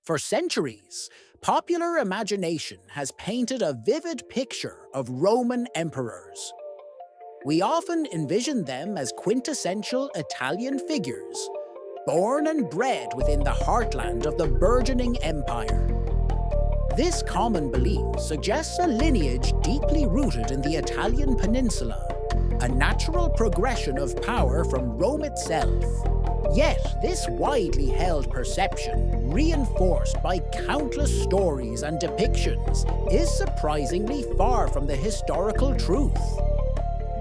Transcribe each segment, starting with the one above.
For centuries, popular imagination has painted a vivid picture of Roman emperors. We often envision them as quintessential Italian figures, born and bred within the heartland of the burgeoning empire. This common belief suggests a lineage deeply rooted in the Italian peninsula, a natural progression of power from Rome itself. Yet, this widely held perception, reinforced by countless stories and depictions, is surprisingly far from the historical truth.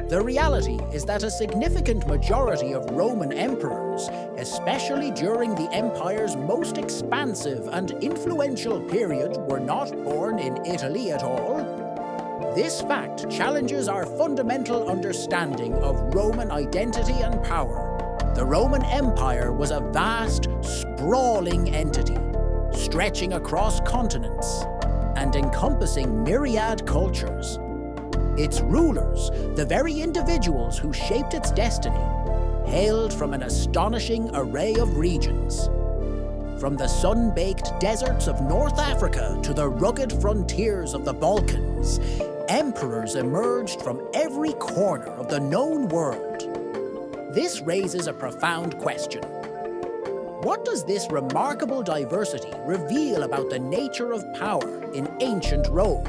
The reality is that a significant majority of Roman emperors, especially during the empire's most expansive and influential period, were not born in Italy at all. This fact challenges our fundamental understanding of Roman identity and power. The Roman Empire was a vast, sprawling entity, stretching across continents and encompassing myriad cultures. Its rulers, the very individuals who shaped its destiny, hailed from an astonishing array of regions. From the sun-baked deserts of North Africa to the rugged frontiers of the Balkans, emperors emerged from every corner of the known world. This raises a profound question. What does this remarkable diversity reveal about the nature of power in ancient Rome?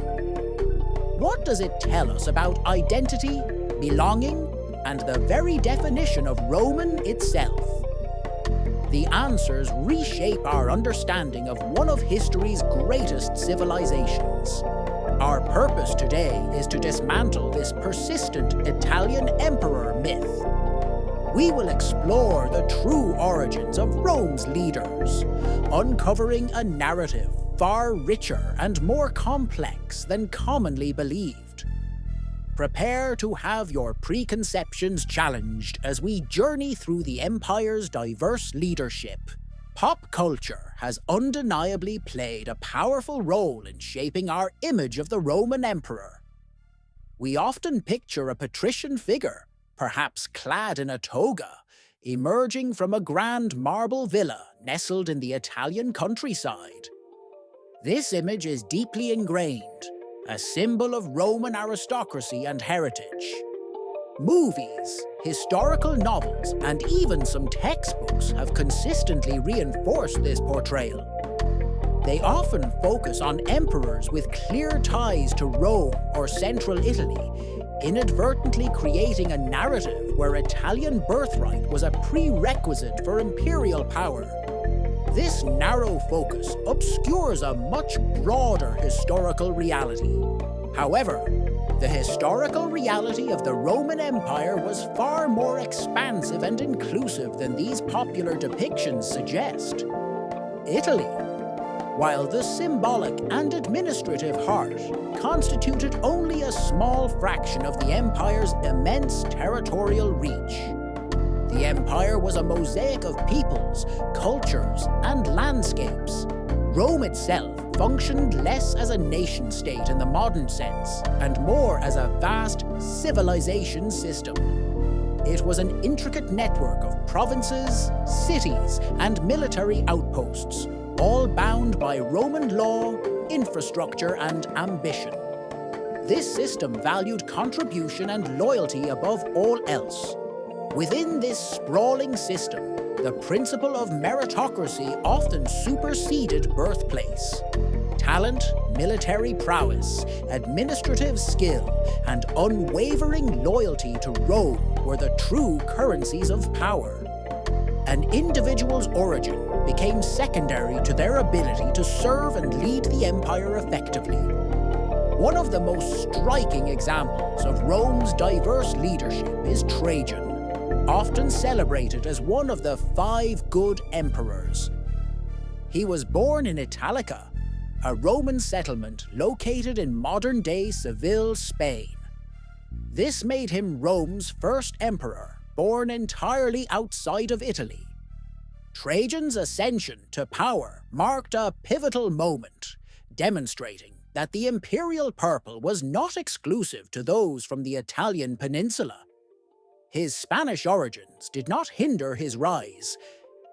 What does it tell us about identity, belonging, and the very definition of Roman itself? The answers reshape our understanding of one of history's greatest civilizations. Our purpose today is to dismantle this persistent Italian emperor myth. We will explore the true origins of Rome's leaders, uncovering a narrative far richer and more complex than commonly believed. Prepare to have your preconceptions challenged as we journey through the empire's diverse leadership. Pop culture has undeniably played a powerful role in shaping our image of the Roman emperor. We often picture a patrician figure, perhaps clad in a toga, emerging from a grand marble villa nestled in the Italian countryside. This image is deeply ingrained, a symbol of Roman aristocracy and heritage. Movies, historical novels, and even some textbooks have consistently reinforced this portrayal. They often focus on emperors with clear ties to Rome or central Italy, inadvertently creating a narrative where Italian birthright was a prerequisite for imperial power. This narrow focus obscures a much broader historical reality. However, the historical reality of the Roman Empire was far more expansive and inclusive than these popular depictions suggest. Italy, while the symbolic and administrative heart, constituted only a small fraction of the empire's immense territorial reach. The empire was a mosaic of peoples, cultures, and landscapes. Rome itself functioned less as a nation-state in the modern sense, and more as a vast civilization system. It was an intricate network of provinces, cities, and military outposts, all bound by Roman law, infrastructure, and ambition. This system valued contribution and loyalty above all else. Within this sprawling system, the principle of meritocracy often superseded birthplace. Talent, military prowess, administrative skill, and unwavering loyalty to Rome were the true currencies of power. An individual's origin became secondary to their ability to serve and lead the empire effectively. One of the most striking examples of Rome's diverse leadership is Trajan, often celebrated as one of the 5 good emperors. He was born in Italica, a Roman settlement located in modern-day Seville, Spain. This made him Rome's first emperor, born entirely outside of Italy. Trajan's ascension to power marked a pivotal moment, demonstrating that the imperial purple was not exclusive to those from the Italian peninsula. His Spanish origins did not hinder his rise.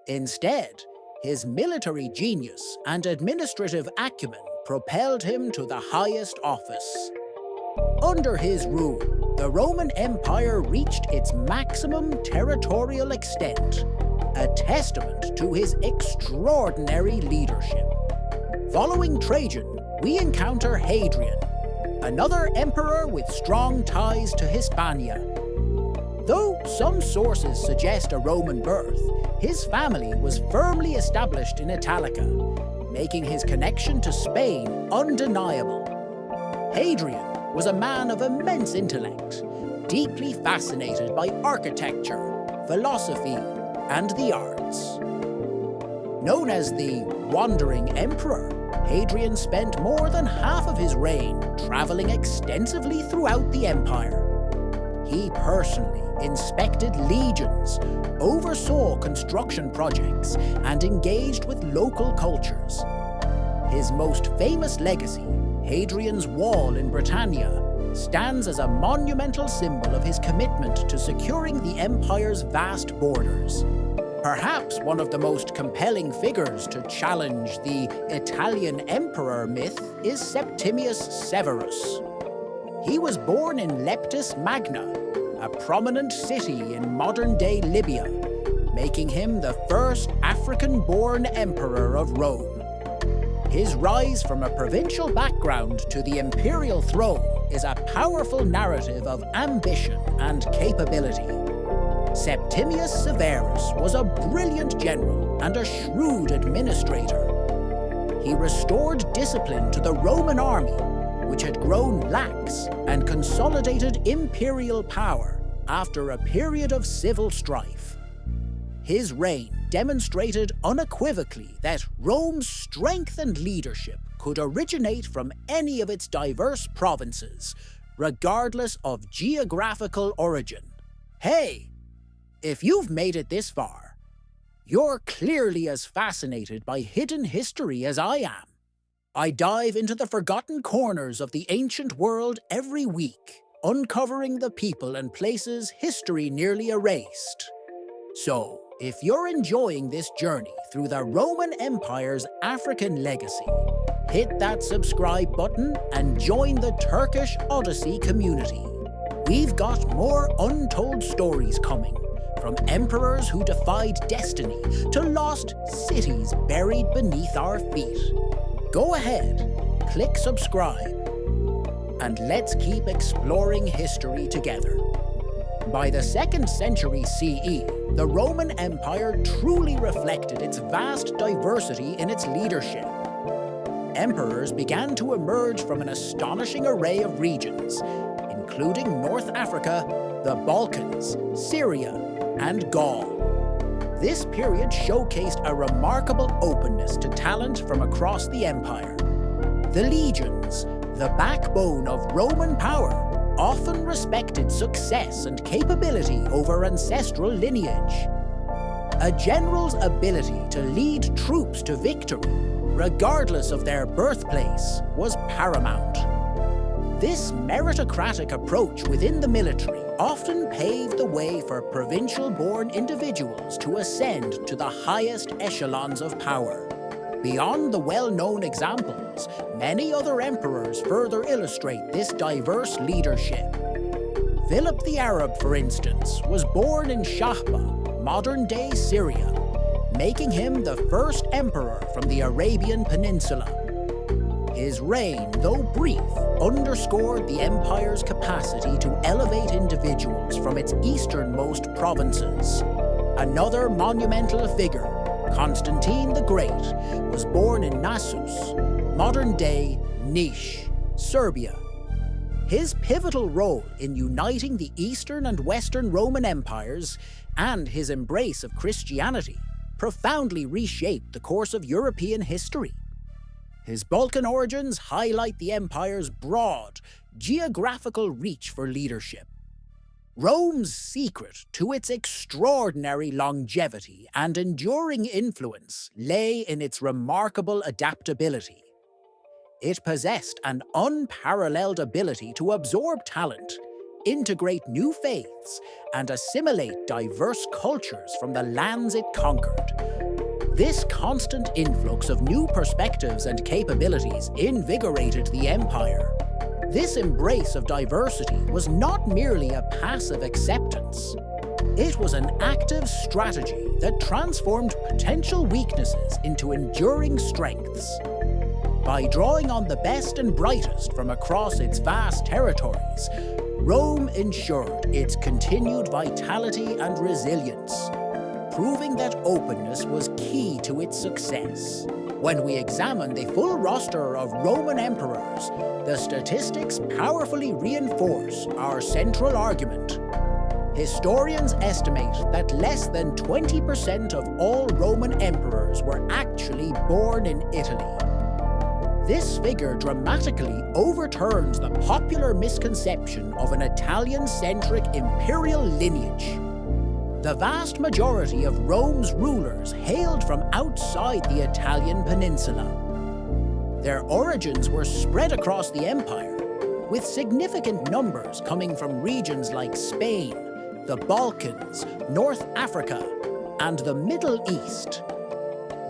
Instead, His military genius and administrative acumen propelled him to the highest office. Under his rule, the Roman Empire reached its maximum territorial extent, a testament to his extraordinary leadership. Following Trajan, we encounter Hadrian, another emperor with strong ties to Hispania. Though some sources suggest a Roman birth, his family was firmly established in Italica, making his connection to Spain undeniable. Hadrian was a man of immense intellect, deeply fascinated by architecture, philosophy, and the arts. Known as the Wandering Emperor, Hadrian spent more than half of his reign traveling extensively throughout the empire. He personally inspected legions, oversaw construction projects, and engaged with local cultures. His most famous legacy, Hadrian's Wall in Britannia, stands as a monumental symbol of his commitment to securing the empire's vast borders. Perhaps one of the most compelling figures to challenge the Italian emperor myth is Septimius Severus. He was born in Leptis Magna, a prominent city in modern-day Libya, making him the first African-born emperor of Rome. His rise from a provincial background to the imperial throne is a powerful narrative of ambition and capability. Septimius Severus was a brilliant general and a shrewd administrator. He restored discipline to the Roman army, which had grown lax, and consolidated imperial power after a period of civil strife. His reign demonstrated unequivocally that Rome's strength and leadership could originate from any of its diverse provinces, regardless of geographical origin. Hey, if you've made it this far, you're clearly as fascinated by hidden history as I am. I dive into the forgotten corners of the ancient world every week, uncovering the people and places history nearly erased. So, if you're enjoying this journey through the Roman Empire's African legacy, hit that subscribe button and join the Turkish Odyssey community. We've got more untold stories coming, from emperors who defied destiny to lost cities buried beneath our feet. Go ahead, click subscribe, and let's keep exploring history together. By the 2nd century CE, the Roman Empire truly reflected its vast diversity in its leadership. Emperors began to emerge from an astonishing array of regions, including North Africa, the Balkans, Syria, and Gaul. This period showcased a remarkable openness to talent from across the empire. The legions, the backbone of Roman power, often respected success and capability over ancestral lineage. A general's ability to lead troops to victory, regardless of their birthplace, was paramount. This meritocratic approach within the military often paved the way for provincial-born individuals to ascend to the highest echelons of power. Beyond the well-known examples, many other emperors further illustrate this diverse leadership. Philip the Arab, for instance, was born in Shahba, modern-day Syria, making him the first emperor from the Arabian Peninsula. His reign, though brief, underscored the empire's capacity to elevate individuals from its easternmost provinces. Another monumental figure, Constantine the Great, was born in Nasus, modern-day Niš, Serbia. His pivotal role in uniting the Eastern and Western Roman empires and his embrace of Christianity profoundly reshaped the course of European history. His Balkan origins highlight the empire's broad, geographical reach for leadership. Rome's secret to its extraordinary longevity and enduring influence lay in its remarkable adaptability. It possessed an unparalleled ability to absorb talent, integrate new faiths, and assimilate diverse cultures from the lands it conquered. This constant influx of new perspectives and capabilities invigorated the empire. This embrace of diversity was not merely a passive acceptance. It was an active strategy that transformed potential weaknesses into enduring strengths. By drawing on the best and brightest from across its vast territories, Rome ensured its continued vitality and resilience, proving that openness was key to its success. When we examine the full roster of Roman emperors, the statistics powerfully reinforce our central argument. Historians estimate that less than 20% of all Roman emperors were actually born in Italy. This figure dramatically overturns the popular misconception of an Italian-centric imperial lineage. The vast majority of Rome's rulers hailed from outside the Italian peninsula. Their origins were spread across the empire, with significant numbers coming from regions like Spain, the Balkans, North Africa, and the Middle East.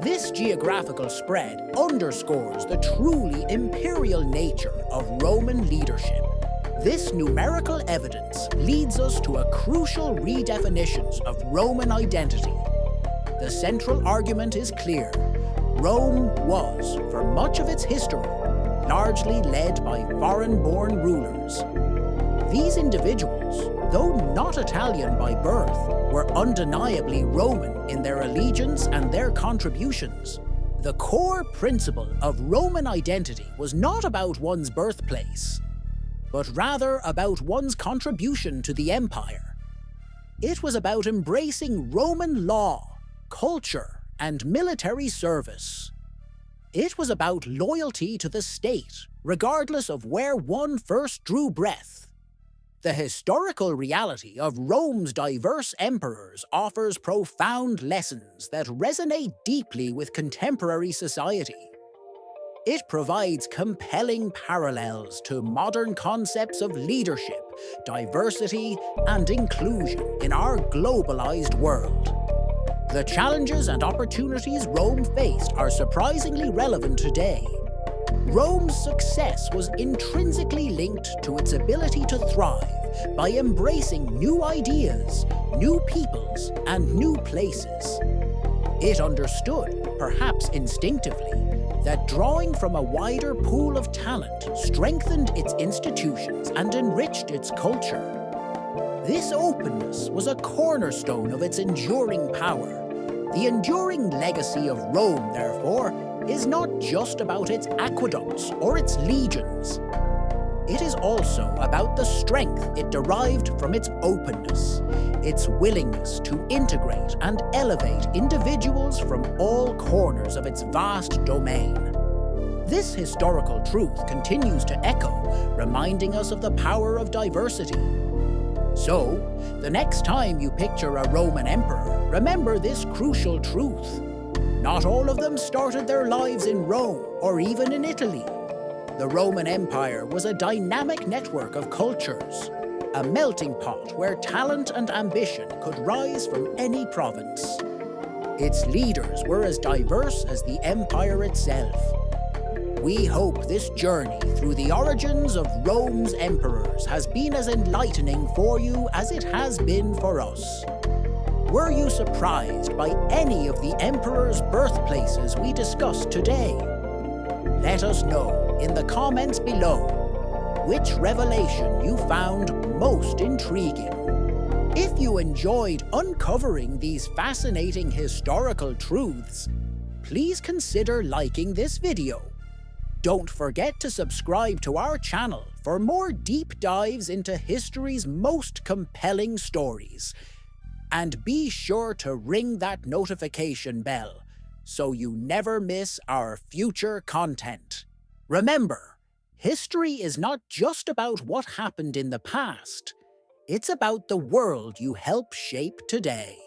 This geographical spread underscores the truly imperial nature of Roman leadership. This numerical evidence leads us to a crucial redefinition of Roman identity. The central argument is clear. Rome was, for much of its history, largely led by foreign-born rulers. These individuals, though not Italian by birth, were undeniably Roman in their allegiance and their contributions. The core principle of Roman identity was not about one's birthplace, but rather about one's contribution to the empire. It was about embracing Roman law, culture, and military service. It was about loyalty to the state, regardless of where one first drew breath. The historical reality of Rome's diverse emperors offers profound lessons that resonate deeply with contemporary society. It provides compelling parallels to modern concepts of leadership, diversity, and inclusion in our globalized world. The challenges and opportunities Rome faced are surprisingly relevant today. Rome's success was intrinsically linked to its ability to thrive by embracing new ideas, new peoples, and new places. It understood, perhaps instinctively, that drawing from a wider pool of talent strengthened its institutions and enriched its culture. This openness was a cornerstone of its enduring power. The enduring legacy of Rome, therefore, is not just about its aqueducts or its legions. It is also about the strength it derived from its openness, its willingness to integrate and elevate individuals from all corners of its vast domain. This historical truth continues to echo, reminding us of the power of diversity. So, the next time you picture a Roman emperor, remember this crucial truth. Not all of them started their lives in Rome or even in Italy. The Roman Empire was a dynamic network of cultures, a melting pot where talent and ambition could rise from any province. Its leaders were as diverse as the empire itself. We hope this journey through the origins of Rome's emperors has been as enlightening for you as it has been for us. Were you surprised by any of the emperor's birthplaces we discussed today? Let us know in the comments below which revelation you found most intriguing. If you enjoyed uncovering these fascinating historical truths, please consider liking this video. Don't forget to subscribe to our channel for more deep dives into history's most compelling stories. And be sure to ring that notification bell so you never miss our future content. Remember, history is not just about what happened in the past. It's about the world you help shape today.